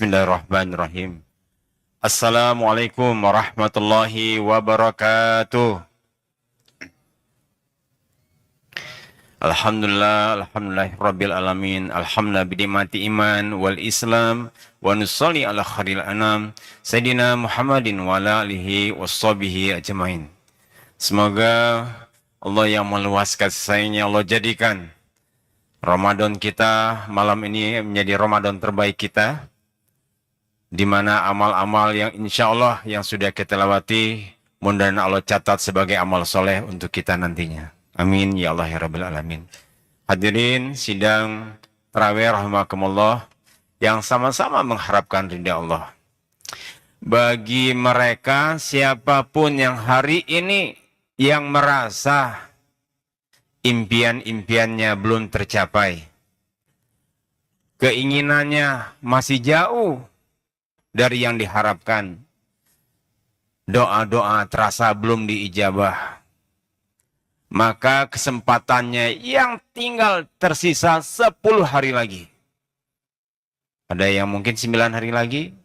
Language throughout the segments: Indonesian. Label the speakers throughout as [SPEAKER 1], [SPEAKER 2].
[SPEAKER 1] Bismillahirrahmanirrahim. Assalamualaikum warahmatullahi wabarakatuh. Alhamdulillah rabbil alamin. Alhamdulillah bidimati iman wal islam wa nusalli ala khairil anam Sayyidina Muhammadin wa ala alihi washabihi ajmain. Semoga Allah yang meluas kasih sayangnya Allah jadikan Ramadan kita malam ini menjadi Ramadan terbaik kita, di mana amal-amal yang insya Allah yang sudah kita lewati, mudah-mudahan Allah catat sebagai amal soleh untuk kita nantinya. Amin ya Allah ya Rabbal Alamin. Hadirin sidang tarawih rahimakumullah yang sama-sama mengharapkan ridha Allah. Bagi mereka siapapun yang hari ini yang merasa impian-impiannya belum tercapai, keinginannya masih jauh dari yang diharapkan, doa-doa terasa belum diijabah, maka kesempatannya yang tinggal tersisa 10 hari lagi. Ada yang mungkin 9 hari lagi.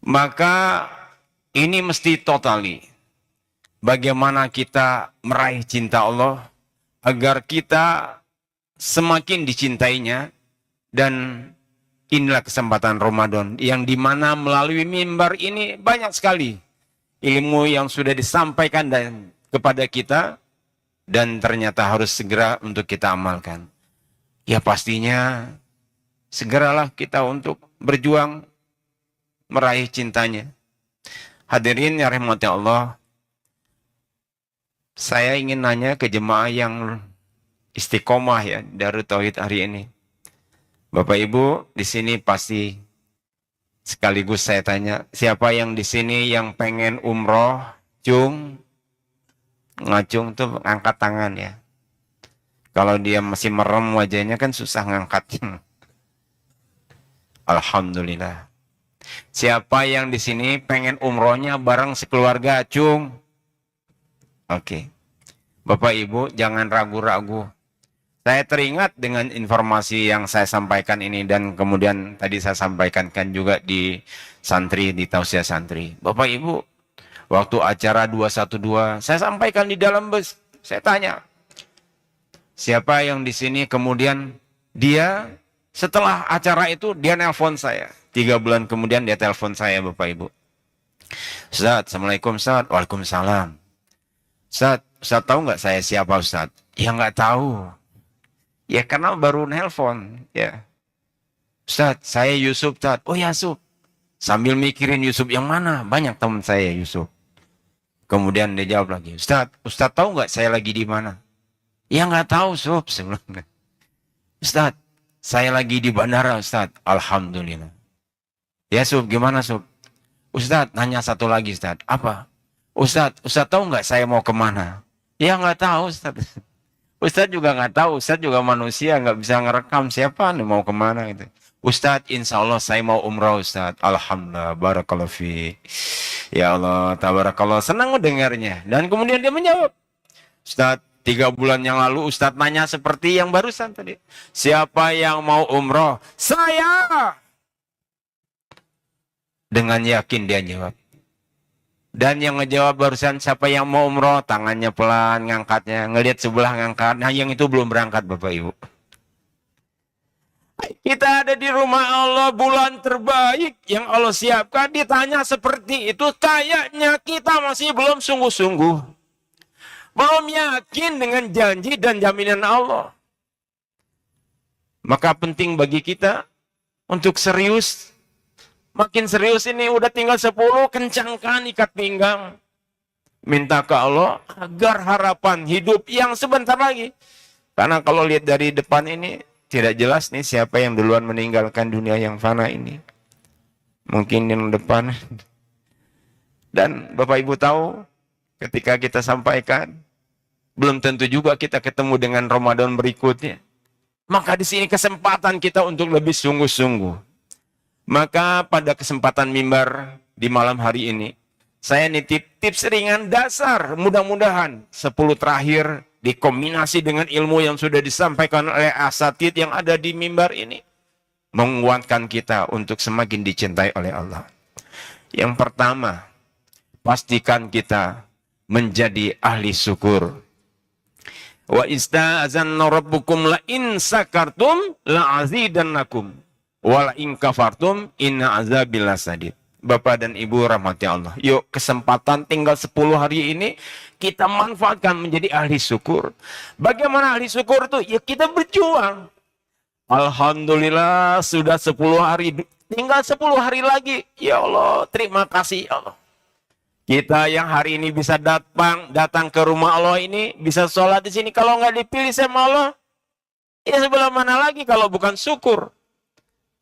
[SPEAKER 1] Maka ini mesti totali. Bagaimana kita meraih cinta Allah agar kita semakin dicintainya, dan inilah kesempatan Ramadan yang dimana melalui mimbar ini banyak sekali ilmu yang sudah disampaikan dan kepada kita, dan ternyata harus segera untuk kita amalkan. Ya pastinya segeralah kita untuk berjuang meraih cintanya. Hadirin yang rahmati Allah, saya ingin nanya ke jemaah yang istiqomah ya dari Tauhid hari ini. Bapak Ibu di sini pasti sekaligus saya tanya, siapa yang di sini yang pengen umroh? Cung, ngacung tuh angkat tangan ya. Kalau dia masih merem wajahnya kan susah ngangkatnya. Alhamdulillah. Siapa yang di sini pengen umrohnya bareng sekeluarga? Cung. Oke. Bapak Ibu jangan ragu-ragu. Saya teringat dengan informasi yang saya sampaikan ini, dan kemudian tadi saya sampaikan kan juga di santri, di tausiah santri. Bapak Ibu, waktu acara 212, saya sampaikan di dalam bus, saya tanya, siapa yang di sini kemudian dia setelah acara itu dia nelpon saya. 3 bulan kemudian dia telepon saya, Bapak Ibu. Ustaz, Assalamualaikum Ustaz. Waalaikumsalam. Ustaz tahu nggak saya siapa Ustaz? Ya nggak tahu. Ya karena baru nelpon, ya. Ustaz, saya Yusuf, Ustaz. Oh ya, Yusuf. Sambil mikirin Yusuf yang mana? Banyak teman saya Yusuf. Kemudian dia jawab lagi, Ustaz tahu nggak saya lagi di mana? Ya nggak tahu, Yusuf. Sebelumnya. Ustaz, saya lagi di bandara, Ustaz. Alhamdulillah. Ya, Yusuf, gimana, Yusuf? Ustaz, nanya satu lagi, Ustaz. Apa? Ustaz tahu nggak saya mau kemana? Ya nggak tahu, Ustaz. Ustaz juga nggak tahu, Ustaz juga manusia, nggak bisa ngerekam siapa nih mau kemana gitu. Ustaz, insya Allah saya mau umrah Ustaz. Alhamdulillah, barakallahu fi. Ya Allah, tabarakallah, senang mendengarnya. Dan kemudian dia menjawab, Ustaz, 3 bulan yang lalu Ustaz nanya seperti yang barusan tadi. Siapa yang mau umrah? Saya! Dengan yakin dia jawab. Dan yang ngejawab barusan, siapa yang mau umroh, tangannya pelan, ngangkatnya, ngelihat sebelah ngangkat. Nah yang itu belum berangkat Bapak Ibu. Kita ada di rumah Allah, bulan terbaik yang Allah siapkan, ditanya seperti itu, kayaknya kita masih belum sungguh-sungguh. Belum yakin dengan janji dan jaminan Allah. Maka penting bagi kita untuk serius. Makin serius ini udah tinggal 10, kencangkan ikat pinggang. Minta ke Allah agar harapan hidup yang sebentar lagi. Karena kalau lihat dari depan ini, tidak jelas nih siapa yang duluan meninggalkan dunia yang fana ini. Mungkin yang depan. Dan Bapak Ibu tahu, ketika kita sampaikan, belum tentu juga kita ketemu dengan Ramadan berikutnya. Maka di sini kesempatan kita untuk lebih sungguh-sungguh. Maka pada kesempatan mimbar di malam hari ini, saya nitip tips ringan dasar, mudah-mudahan 10 terakhir dikombinasi dengan ilmu yang sudah disampaikan oleh asatid yang ada di mimbar ini. menguatkan kita untuk semakin dicintai oleh Allah. Yang pertama, pastikan kita menjadi ahli syukur. Wa ista'azanna rabbukum la in sakartum la azidannakum wa la in kafartum inna azabil lasadid. Bapak dan Ibu rahmati Allah. Yuk, kesempatan tinggal 10 hari ini kita manfaatkan menjadi ahli syukur. Bagaimana ahli syukur itu? Ya kita berjuang. Alhamdulillah sudah 10 hari, tinggal 10 hari lagi. Ya Allah, terima kasih ya Allah. Kita yang hari ini bisa datang ke rumah Allah ini, bisa sholat di sini. Kalau nggak dipilih sama Allah, ya sebelah mana lagi kalau bukan syukur?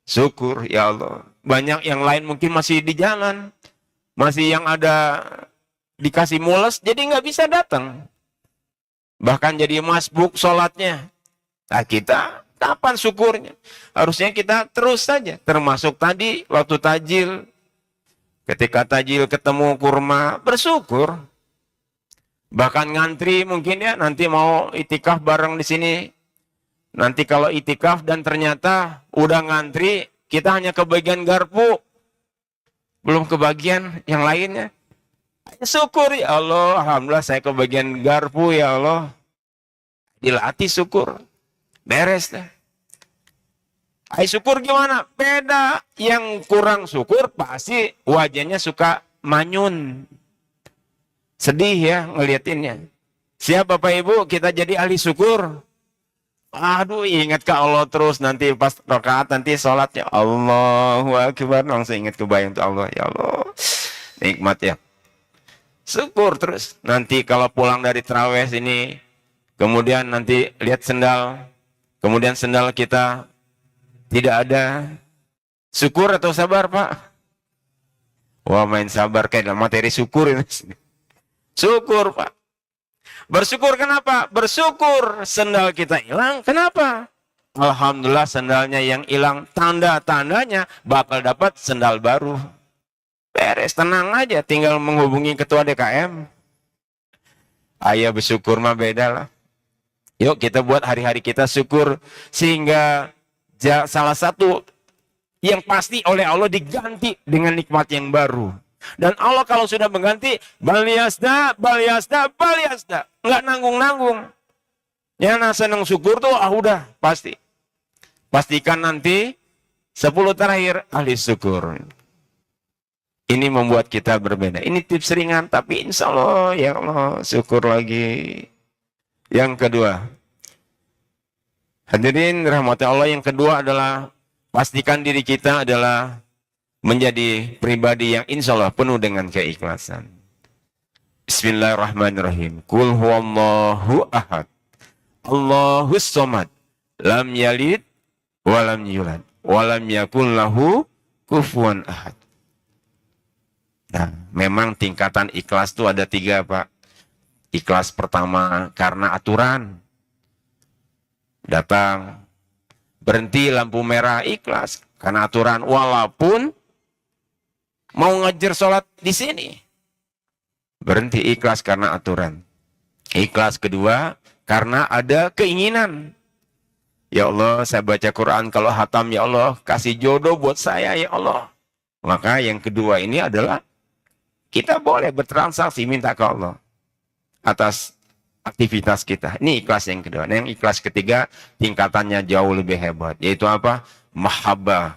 [SPEAKER 1] Syukur ya Allah. Banyak yang lain mungkin masih di jalan, masih yang ada dikasih mules, jadi nggak bisa datang. Bahkan jadi masbuk sholatnya. Nah kita kapan syukurnya? Harusnya kita terus saja. Termasuk tadi waktu tajil. Ketika tajil ketemu kurma, bersyukur. Bahkan ngantri mungkin ya, nanti mau itikaf bareng di sini. Nanti kalau itikaf dan ternyata udah ngantri, kita hanya kebagian garpu. Belum kebagian yang lainnya. Syukur ya Allah, alhamdulillah saya kebagian garpu ya Allah. Dilatih syukur. Beres dah. Syukur gimana? Beda. Yang kurang syukur pasti wajahnya suka manyun. Sedih ya ngeliatinnya. Siap Bapak Ibu, kita jadi ahli syukur. Aduh, ingat ke Allah terus, nanti pas rakaat nanti sholatnya Allahu Akbar, langsung ingat kebayang untuk Allah. Ya Allah, nikmat ya. Syukur terus. Nanti kalau pulang dari tarawih ini, kemudian nanti lihat sendal, kemudian sendal kita tidak ada. Syukur atau sabar Pak? Wah, main sabar kayak dalam materi syukur ini. Syukur Pak. Bersyukur kenapa? Bersyukur sendal kita hilang. Kenapa? Alhamdulillah sendalnya yang hilang. Tanda-tandanya bakal dapat sendal baru. Beres, tenang aja. Tinggal menghubungi ketua DKM. Ayo bersyukur mah beda lah. Yuk kita buat hari-hari kita syukur. Sehingga salah satu yang pasti oleh Allah diganti dengan nikmat yang baru. Dan Allah kalau sudah mengganti, baliasda, baliasda, baliasda. Nggak nanggung-nanggung. Ya, nah senang syukur tuh, udah, pasti. Pastikan nanti 10 terakhir ahli syukur. Ini membuat kita berbeda. Ini tips ringan, tapi insya Allah, ya Allah, syukur lagi. Yang kedua, hadirin rahmati Allah, yang kedua adalah pastikan diri kita adalah menjadi pribadi yang insya Allah penuh dengan keikhlasan. Bismillahirrahmanirrahim. Qul huwallahu ahad. Allahus somad. Lam yalid wa lam yulad. Wa lam yakul lahu kufuwan ahad. Nah, memang tingkatan ikhlas itu ada 3 Pak. Ikhlas pertama karena aturan. Datang, berhenti lampu merah, ikhlas. Karena aturan, walaupun mau ngejar sholat di sini. Berhenti, ikhlas karena aturan. Ikhlas kedua, karena ada keinginan. Ya Allah, saya baca Quran, kalau hatam, ya Allah, kasih jodoh buat saya, ya Allah. Maka yang kedua ini adalah, kita boleh bertransaksi, minta ke Allah. Atas aktivitas kita. Ini ikhlas yang kedua. Nah, yang ikhlas ketiga, tingkatannya jauh lebih hebat. Yaitu apa? Mahabbah,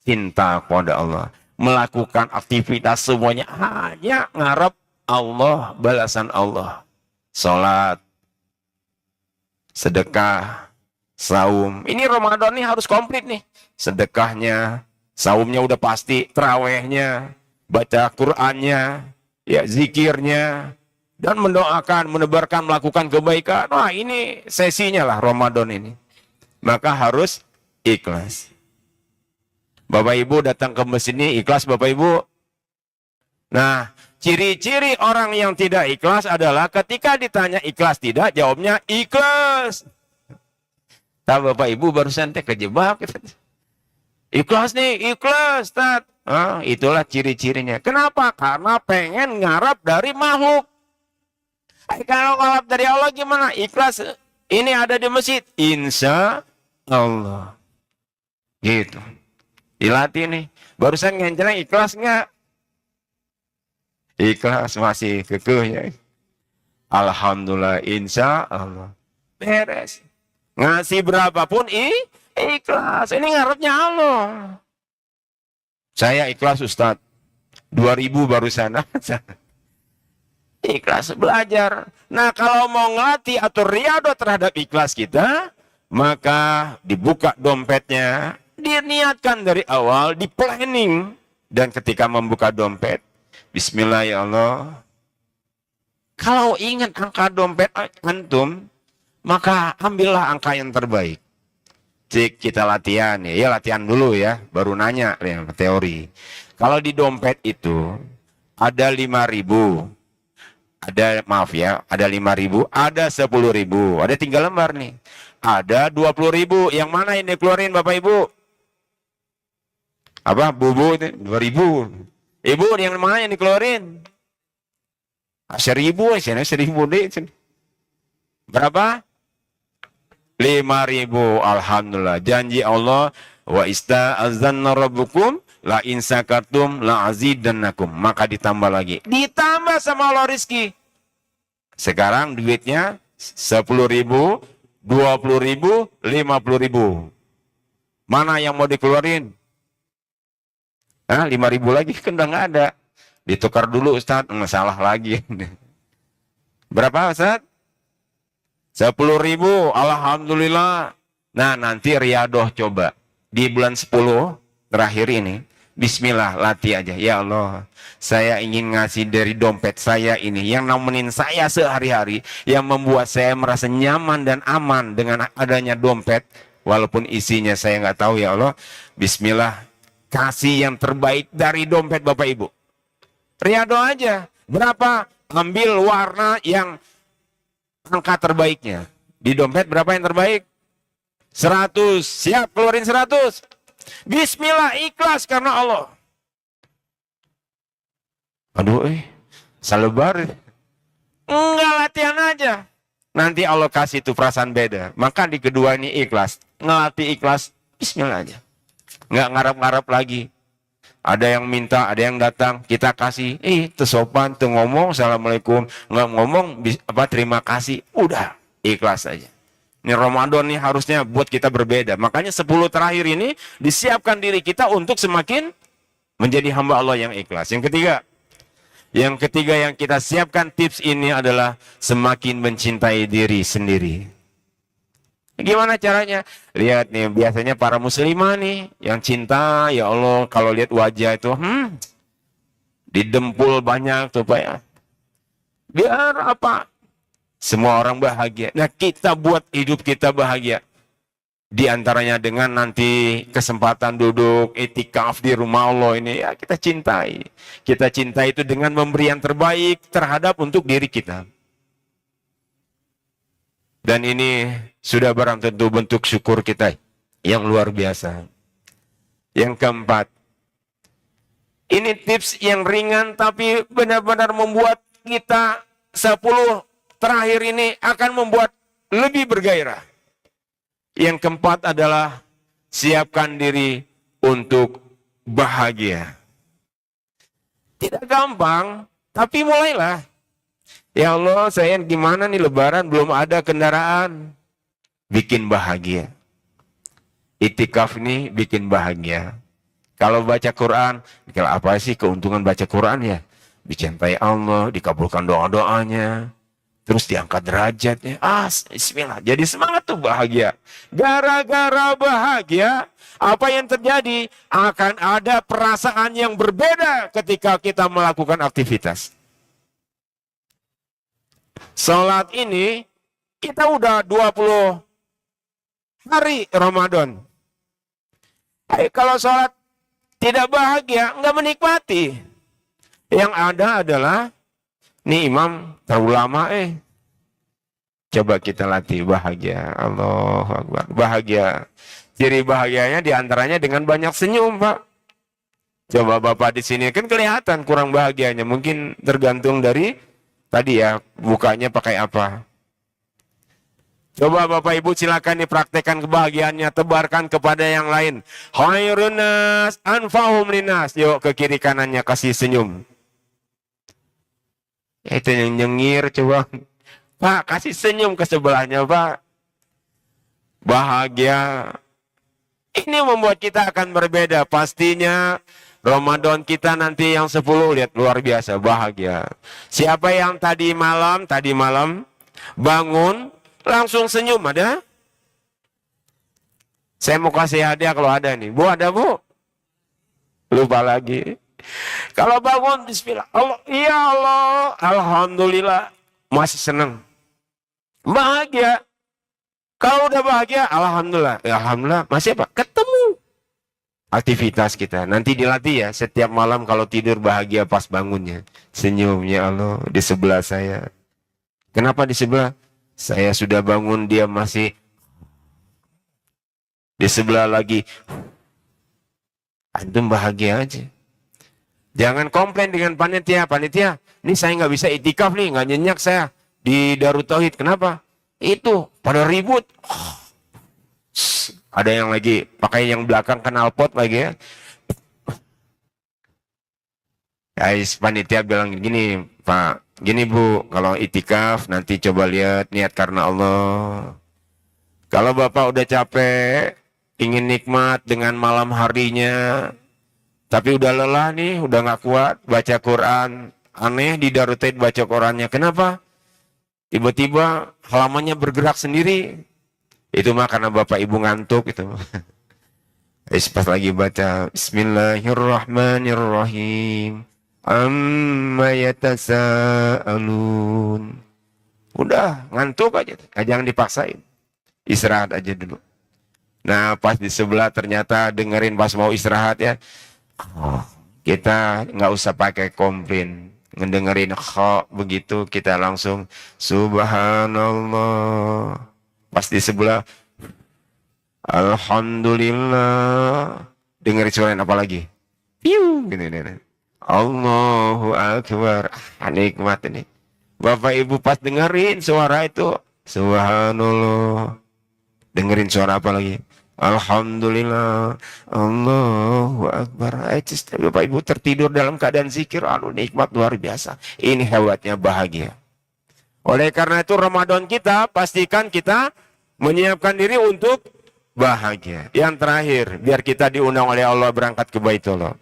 [SPEAKER 1] cinta kepada Allah. Melakukan aktivitas semuanya hanya ngarep Allah, balasan Allah. Salat, sedekah, saum. Ini Ramadan nih harus komplit nih. Sedekahnya, saumnya udah pasti, tarawihnya, baca Qur'annya, ya zikirnya, dan mendoakan, menebarkan, melakukan kebaikan. Wah, ini sesinya lah Ramadan ini. Maka harus ikhlas. Bapak Ibu datang ke masjid ini ikhlas Bapak Ibu. Nah, ciri-ciri orang yang tidak ikhlas adalah ketika ditanya ikhlas tidak, jawabnya ikhlas. Tahu Bapak Ibu barusan kejebak. Ikhlas nih, ikhlas. Itulah ciri-cirinya. Kenapa? Karena pengen ngarap dari makhluk. Kalau ngarap dari Allah gimana? Ikhlas. Ini ada di masjid. Insya Allah. Gitu. Dilatih nih. Barusan ngenceleng ikhlas nggak? Ikhlas, masih kekeh ya. Alhamdulillah, insya Allah. Beres. Ngasih berapapun ikhlas. Ini ngarepnya Allah. Saya ikhlas Ustadz. 2000 barusan. Ikhlas belajar. Nah, kalau mau ngelatih atau riado terhadap ikhlas kita, maka dibuka dompetnya, diniatkan dari awal, di planning. Dan ketika membuka dompet, bismillah ya Allah. Kalau ingat angka dompet antum, maka ambillah angka yang terbaik. Cik, kita latihan ya, latihan dulu ya, baru nanya ya, teori. Kalau di dompet itu ada 5.000, ada maaf ya, ada 5.000, ada 10.000, ada 3 lembar nih, ada 20.000. Yang mana yang dikeluarin Bapak Ibu? Apa bubu itu 2.000? Ibu yang mana yang dikeluarin? 1.000, sini 1.000 deh. Berapa? 5.000. Alhamdulillah. Janji Allah, wa ista'azanna rabbukum la in syakartum la azidannakum. Maka ditambah lagi. Ditambah sama Allah rizki. Sekarang duitnya 10.000, 20.000, 50.000. Mana yang mau dikeluarin? 5.000 lagi kan udah nggak ada. Ditukar dulu Ustadz, masalah lagi. Berapa Ustadz? 10.000, alhamdulillah. Nah, nanti riadoh coba. Di bulan 10 terakhir ini, bismillah, latih aja. Ya Allah, saya ingin ngasih dari dompet saya ini, yang nemenin saya sehari-hari, yang membuat saya merasa nyaman dan aman dengan adanya dompet, walaupun isinya saya nggak tahu ya Allah. Bismillah, kasih yang terbaik dari dompet Bapak Ibu. Riado aja. Berapa? Ambil warna yang angka terbaiknya. Di dompet berapa yang terbaik? 100. Siap, keluarin 100. Bismillah, ikhlas karena Allah. Aduh, salebar. Enggak, latihan aja. Nanti Allah kasih itu perasaan beda. Maka di kedua ini ikhlas. Ngelatih ikhlas, bismillah aja. Enggak ngarap-ngarap lagi. Ada yang minta, ada yang datang, kita kasih. Tersopan, ngomong, assalamualaikum. Nggak ngomong, terima kasih. Udah, ikhlas aja. Ini Ramadan nih harusnya buat kita berbeda. Makanya 10 terakhir ini disiapkan diri kita untuk semakin menjadi hamba Allah yang ikhlas. Yang ketiga yang kita siapkan tips ini adalah semakin mencintai diri sendiri. Gimana caranya? Lihat nih, biasanya para muslimah nih yang cinta, ya Allah, kalau lihat wajah itu, didempul banyak tuh Pak ya. Biar apa? Semua orang bahagia. Nah, kita buat hidup kita bahagia. Di antaranya dengan nanti kesempatan duduk itikaf di rumah Allah ini, ya kita cintai. Kita cintai itu dengan memberi yang terbaik terhadap untuk diri kita. Dan ini sudah barang tentu bentuk syukur kita yang luar biasa. Yang keempat, ini tips yang ringan tapi benar-benar membuat kita 10 terakhir ini akan membuat lebih bergairah. Yang keempat adalah siapkan diri untuk bahagia. Tidak gampang, tapi mulailah. Ya Allah, saya gimana nih lebaran belum ada kendaraan. Bikin bahagia. Itikaf ini bikin bahagia. Kalau baca Quran, kalau apa sih keuntungan baca Quran ya? Dicintai Allah, dikabulkan doa-doanya. Terus diangkat derajatnya. Bismillah. Jadi semangat tuh bahagia. Gara-gara bahagia, apa yang terjadi? Akan ada perasaan yang berbeda ketika kita melakukan aktivitas. Salat ini kita udah 20 hari Ramadan. Kalau salat tidak bahagia, nggak menikmati. Yang ada adalah nih imam terlalu lama Coba kita latih bahagia. Allahu Akbar. Bahagia. Ciri bahagianya diantaranya dengan banyak senyum, Pak. Coba Bapak di sini kan kelihatan kurang bahagianya. Mungkin tergantung dari tadi ya, bukanya pakai apa. Coba Bapak Ibu silakan dipraktekkan kebahagiaannya, tebarkan kepada yang lain. Khairun nas anfa'uhum linnas. Yuk ke kiri kanannya kasih senyum. Itu yang nyengir coba. Pak, kasih senyum ke sebelahnya, Pak. Bahagia. Ini membuat kita akan berbeda. Pastinya Ramadan kita nanti yang 10 lihat luar biasa bahagia. Siapa yang tadi malam bangun langsung senyum ada? Saya mau kasih hadiah kalau ada nih. Bu ada bu? Lupa lagi. Kalau bangun bismillah. Allah, ya Allah, alhamdulillah masih senang. Bahagia. Kalau udah bahagia, alhamdulillah. Ya, alhamdulillah masih apa? Ketemu. Aktivitas kita nanti dilatih ya. Setiap malam kalau tidur bahagia pas bangunnya. Senyum ya Allah di sebelah saya. Kenapa di sebelah? Saya sudah bangun, dia masih di sebelah lagi. Antum bahagia aja. Jangan komplain dengan panitia. Panitia, ini saya nggak bisa itikaf nih, nggak nyenyak saya di Darut Tauhid. Kenapa? Itu pada ribut. Ada yang lagi pakai yang belakang knalpot lagi ya. Guys, panitia bilang gini, Pak. Gini Bu, kalau itikaf nanti coba lihat niat karena Allah. Kalau Bapak udah capek, ingin nikmat dengan malam harinya, tapi udah lelah nih, udah nggak kuat baca Quran. Aneh di Darut Tauhid baca Qurannya. Kenapa? Tiba-tiba halamannya bergerak sendiri. Itu mah karena Bapak Ibu ngantuk itu. Pas lagi baca Bismillahirrahmanirrahim. Amma yatasa'alun. Udah, ngantuk aja. Jangan dipaksain. Istirahat aja dulu. Nah, pas di sebelah ternyata dengerin pas mau istirahat ya. Kita nggak usah pakai komplain. Ngedengerin begitu kita langsung Subhanallah. Pas di sebelah Alhamdulillah. Dengerin suara apa lagi? Piu, gini. Allahu Akbar. Nikmat ini. Bapak Ibu pas dengerin suara itu, Subhanallah. Dengerin suara apa lagi? Alhamdulillah. Allahu Akbar. Bapak Ibu tertidur dalam keadaan zikir. Aduh, nikmat luar biasa. Ini hebatnya bahagia. Oleh karena itu Ramadan kita, pastikan kita menyiapkan diri untuk bahagia. Yang terakhir, biar kita diundang oleh Allah berangkat ke Baitullah.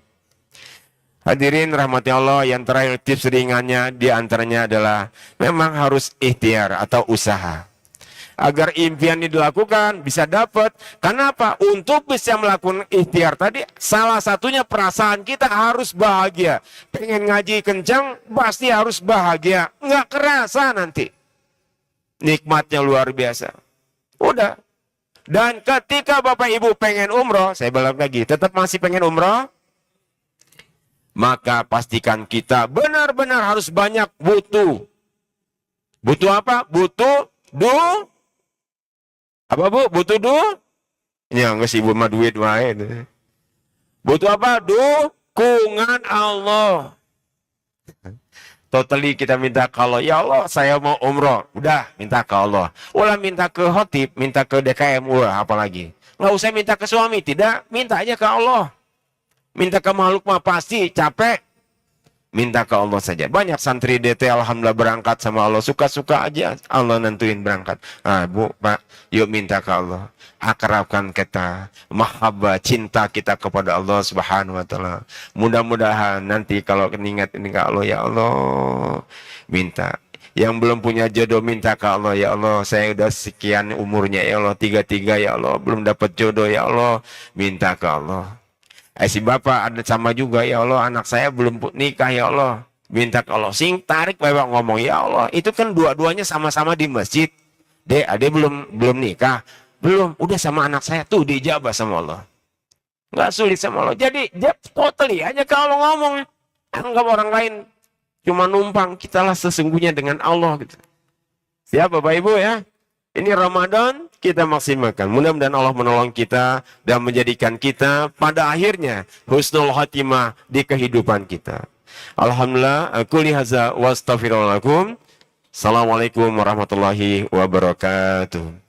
[SPEAKER 1] Hadirin rahmati Allah, yang terakhir tips ringannya diantaranya adalah memang harus ikhtiar atau usaha. Agar impian ini dilakukan, bisa dapat. Kenapa? Untuk bisa melakukan ikhtiar tadi, salah satunya perasaan kita harus bahagia. Pengen ngaji kencang, pasti harus bahagia. Nggak kerasa nanti. Nikmatnya luar biasa. Udah. Dan ketika Bapak Ibu pengen umroh, saya balik lagi, tetap masih pengen umroh, maka pastikan kita benar-benar harus banyak butuh. Butuh apa? Butuh apa Bu? Butuh ya nggak sih Bu mah duit wae. Butuh apa? Dukungan Allah. Totally kita minta kalau ya Allah saya mau umroh. Udah minta ke Allah. Ulah minta ke khotib, minta ke DKM, apalagi. Nggak usah minta ke suami, tidak. Minta aja ke Allah. Minta ke makhluk mah pasti capek. Minta ke Allah saja. Banyak santri DT alhamdulillah berangkat sama Allah. Suka-suka aja Allah nentuin berangkat. Ah, Bu, Pak, yuk minta ke Allah. Akrabkan kita. Mahabbah, cinta kita kepada Allah subhanahu wa ta'ala. Mudah-mudahan nanti kalau ingat ini ke Allah, ya Allah, minta. Yang belum punya jodoh minta ke Allah, ya Allah, saya udah sekian umurnya, ya Allah, 33, ya Allah, belum dapat jodoh, ya Allah, minta ke Allah. Si bapak ada sama juga, ya Allah, anak saya belum nikah, ya Allah, minta ke Allah. Sing tarik bapak ngomong, ya Allah, itu kan dua-duanya sama-sama di masjid. Ade belum nikah, belum, udah sama anak saya tuh dijabah sama Allah. Nggak sulit sama Allah. Jadi totally aja kalau ngomong, anggap orang lain cuma numpang, kitalah sesungguhnya dengan Allah gitu. Siap Bapak Ibu ya? Ini Ramadan kita maksimalkan. Mudah-mudahan Allah menolong kita dan menjadikan kita pada akhirnya husnul khatimah di kehidupan kita. Alhamdulillah, aku lihaza wa astaghfirullahaladzim. Assalamualaikum warahmatullahi wabarakatuh.